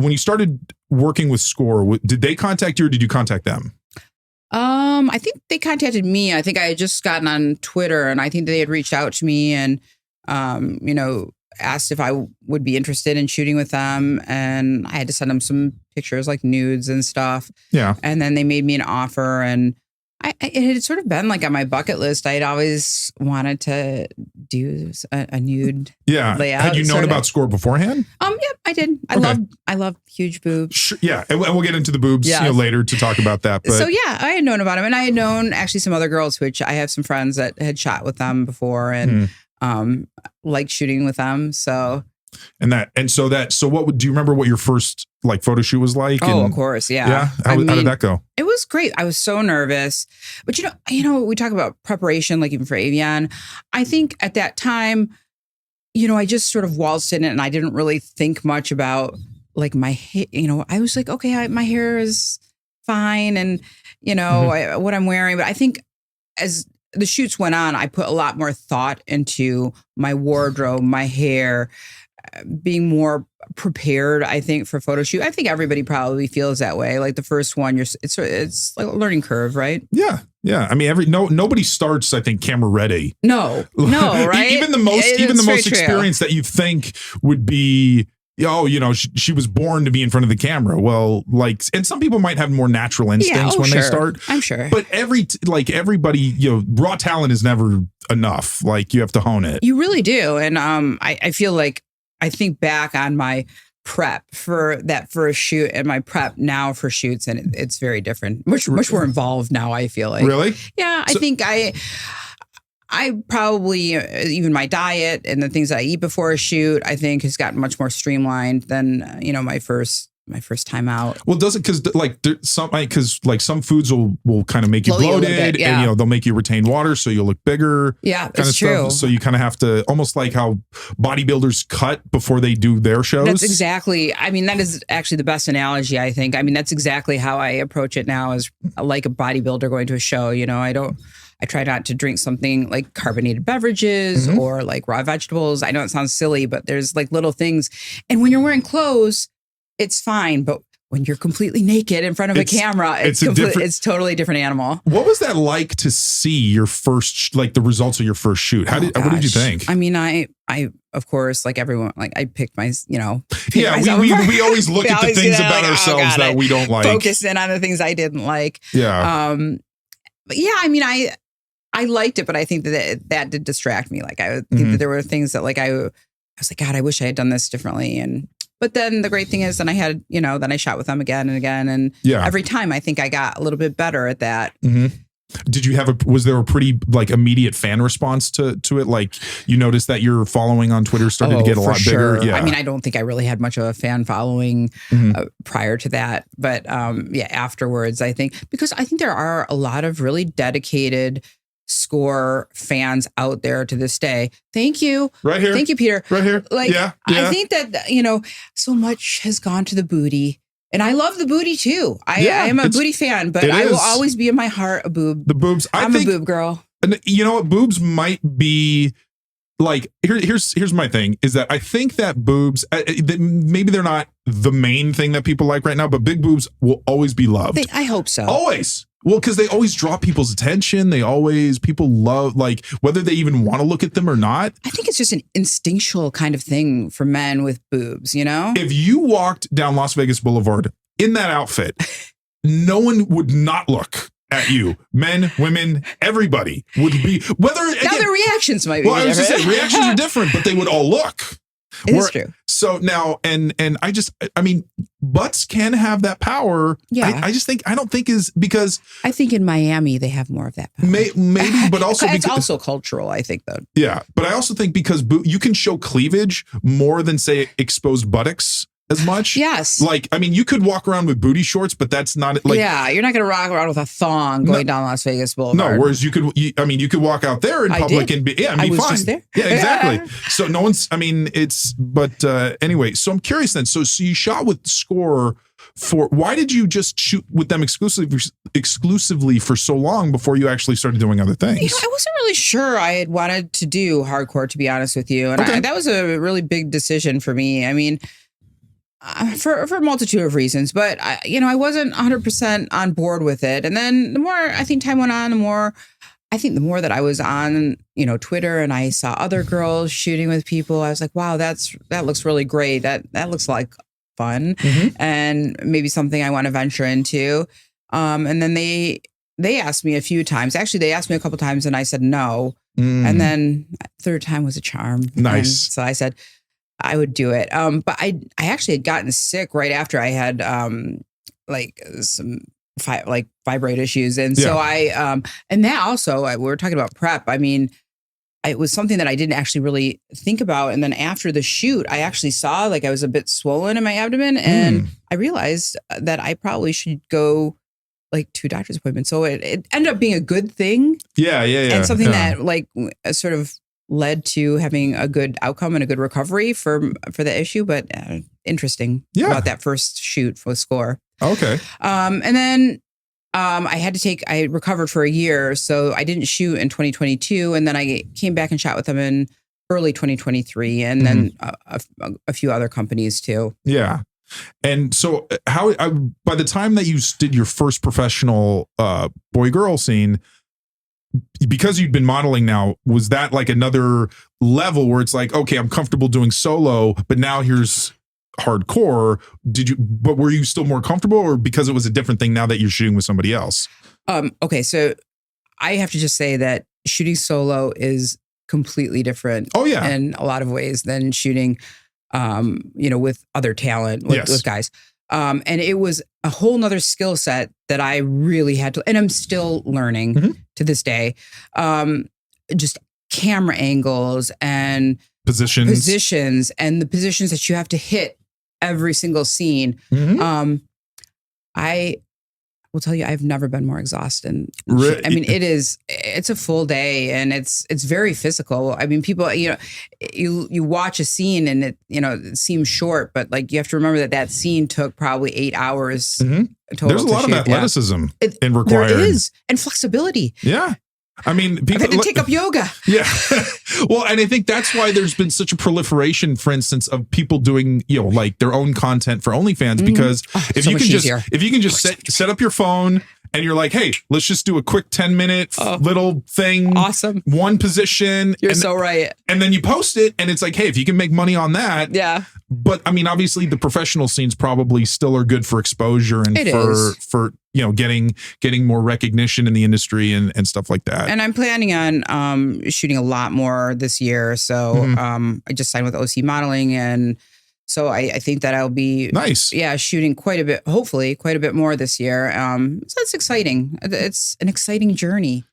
when you started working with Score, did they contact you or did you contact them? I think they contacted me. I think I had just gotten on Twitter and I think they had reached out to me and, asked if I would be interested in shooting with them. And I had to send them some pictures like nudes and stuff. Yeah. And then they made me an offer and it had sort of been like on my bucket list. I had always wanted to do a nude layout. Had you known about Score beforehand? Yeah, I did. I love huge boobs. Sure, yeah. And we'll get into the boobs later to talk about that. But. So yeah, I had known about them and I had known actually some other girls, which I have some friends that had shot with them before and liked shooting with them. So so what do you remember what your first like photo shoot was like? Oh, of course. Yeah. Yeah. How did that go? It was great. I was so nervous, but we talk about preparation, like even for Avian. I think at that time, I just sort of waltzed in it and I didn't really think much about like my hair. I was like, okay, my hair is fine. And, what I'm wearing, but I think as the shoots went on, I put a lot more thought into my wardrobe, my hair, being more prepared, I think, for photo shoot. I think everybody probably feels that way. Like the first one, it's like a learning curve, right? Yeah. Yeah. I mean, nobody starts, I think, camera ready. No, right? even the most experienced that you think would be, she was born to be in front of the camera. Well, and some people might have more natural instincts when they start. I'm sure. But everybody, raw talent is never enough. Like you have to hone it. You really do. And I feel like I think back on my prep for that first shoot and my prep now for shoots, and it's very different. Much more involved now, I feel like. Really? Yeah. I think I probably, even my diet and the things that I eat before a shoot, I think has gotten much more streamlined than, my first time out. Well, does it? Because some foods will kind of make you bloated and, they'll make you retain water. So you'll look bigger. Yeah, that's true. So you kind of have to almost like how bodybuilders cut before they do their shows. That's exactly. I mean, that is actually the best analogy, I think. I mean, that's exactly how I approach it now as like a bodybuilder going to a show. I try not to drink something like carbonated beverages or like raw vegetables. I know it sounds silly, but there's like little things. And when you're wearing clothes, it's fine. But when you're completely naked in front of a camera, it's totally different animal. What was that like to see your first, the results of your first shoot? What did you think? I mean, I of course, like everyone, like I picked my, we always look at the things about ourselves that we don't like. Focus in on the things I didn't like. Yeah. But yeah, I mean, I liked it, but I think that did distract me. Like I think that there were things that I was like, God, I wish I had done this differently. But then the great thing is then I had, then I shot with them again and again. And every time I think I got a little bit better at that. Mm-hmm. Did you was there a pretty immediate fan response to it? Like you noticed that your following on Twitter started to get a lot bigger? Yeah. I mean, I don't think I really had much of a fan following prior to that. But afterwards, I think, because I think there are a lot of really dedicated Score fans out there to this day. Thank you. Right here. Thank you, Peter. Right here. I think that, so much has gone to the booty. And I love the booty too. I am a booty fan, but I will always be in my heart a boob. The boobs. I'm a boob girl. And you know what? Boobs might be here's my thing is that I think that boobs, maybe they're not the main thing that people like right now, but big boobs will always be loved. I hope so. Always. Well, because they always draw people's attention. People love, whether they even want to look at them or not. I think it's just an instinctual kind of thing for men with boobs, If you walked down Las Vegas Boulevard in that outfit, no one would not look at you. Men, women, everybody would be, now their reactions might be different. I was just saying, reactions are different, but they would all look. It is true. So now, and I mean, butts can have that power. Yeah. I don't think is because I think in Miami they have more of that power. Maybe, but also it's also cultural, I think, though. Yeah. But I also think because you can show cleavage more than say exposed buttocks as much. Yes. You could walk around with booty shorts, but that's not you're not going to rock around with a thong going down Las Vegas Boulevard. No, whereas you could walk out there in public and be fine. Just there. Yeah, exactly. So no one's, anyway, so I'm curious then. So you shot with Score why did you just shoot with them exclusively for so long before you actually started doing other things? I wasn't really sure I had wanted to do hardcore, to be honest with you. And that was a really big decision for me. I mean, for a multitude of reasons, but I wasn't 100% on board with it. And then the more I think time went on, the more that I was on, Twitter, and I saw other girls shooting with people, I was like, wow, that looks really great. That looks like fun, and maybe something I want to venture into. And then they asked me a few times. Actually, they asked me a couple times, and I said no. And then third time was a charm. Nice. And so I said I would do it. But I actually had gotten sick right after I had some vibrate issues. And so and that also, we were talking about prep. I mean, it was something that I didn't actually really think about. And then after the shoot, I actually saw I was a bit swollen in my abdomen, and I realized that I probably should go to a doctor's appointment. So it ended up being a good thing. Yeah. And something that sort of led to having a good outcome and a good recovery for the issue. But interesting about that first shoot for Score. Okay. And then I recovered for a year, so I didn't shoot in 2022. And then I came back and shot with them in early 2023, and then a few other companies too. Yeah. And so by the time that you did your first professional boy-girl scene, because you'd been modeling now, was that another level where it's okay, I'm comfortable doing solo, but now here's hardcore? But were you still more comfortable, or because it was a different thing now that you're shooting with somebody else? Okay, so I have to just say that shooting solo is completely different. Oh yeah, in a lot of ways than shooting, with other talent, with guys. And it was a whole nother skill set that I really had to, and I'm still learning to this day. Just camera angles and positions and the positions that you have to hit every single scene. I will tell you, I've never been more exhausted. I mean, it's a full day, and it's very physical. I mean, people, you watch a scene and it seems short, but you have to remember that scene took probably 8 hours. Total. There's a lot of athleticism and required. There is, and flexibility. Yeah. I mean, people had to take up yoga. Yeah. Well, and I think that's why there's been such a proliferation, for instance, of people doing, their own content for OnlyFans, because if you can just set up your phone and you're like, hey, let's just do a quick 10-minute little thing. Awesome. One position. You're so right. And then you post it, and it's hey, if you can make money on that. Yeah. But I mean, obviously the professional scenes probably still are good for exposure and for getting more recognition in the industry and stuff like that. And I'm planning on shooting a lot more this year. So I just signed with OC Modeling, and so I think that I'll be shooting quite a bit, hopefully quite a bit more this year. So it's exciting. It's an exciting journey.